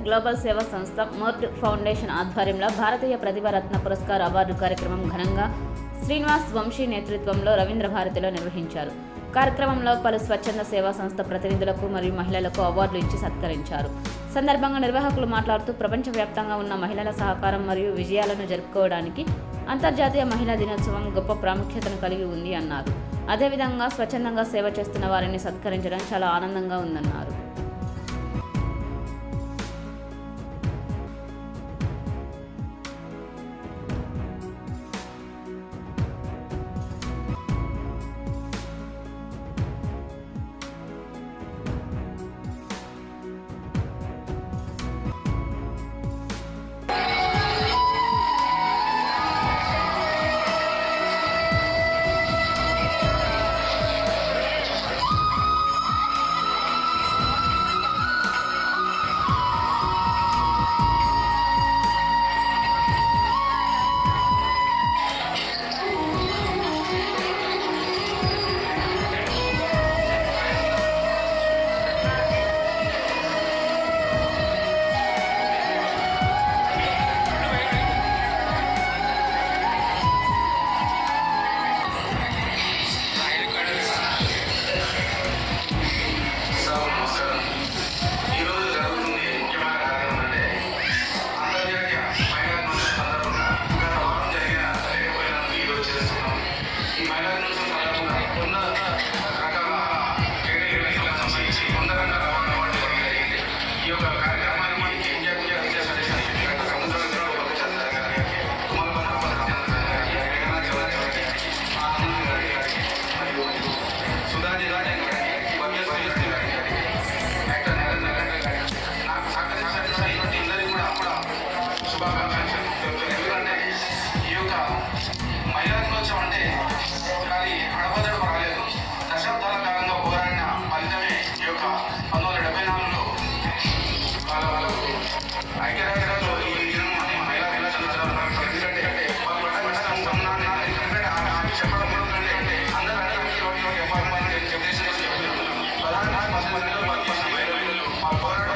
Global సేవా సంస్థ మోర్డ్ foundation ఆధ్వర్యంలో భారతీయ ప్రతిభారత్న పురస్కార్ అవార్డు కార్యక్రమం ఘనంగా శ్రీనివాస్ వంశీ నేతృత్వంలో రవీంద్ర భారతిలో నిర్వహించారు. కార్యక్రమంలో పలు స్వచ్ఛంద సేవా సంస్థ ప్రతినిధులకు మరియు మహిళలకు అవార్డులు ఇచ్చి సత్కరించారు. సందర్భంగా నిర్వాహకులు మాట్లాడుతూ ప్రపంచవ్యాప్తంగా ఉన్న మహిళల సహకారం మరియు విజయాలను జరుపుకోవడానికి అంతర్జాతీయ మహిళా దినోత్సవం గొప్ప ప్రాముఖ్యతను కలిగి ఉంది అన్నారు. అదేవిధంగా స్వచ్ఛందంగా సేవ చేస్తున్న వారిని సత్కరించడం చాలా ఆనందంగా ఉందన్నారు. పోరాటం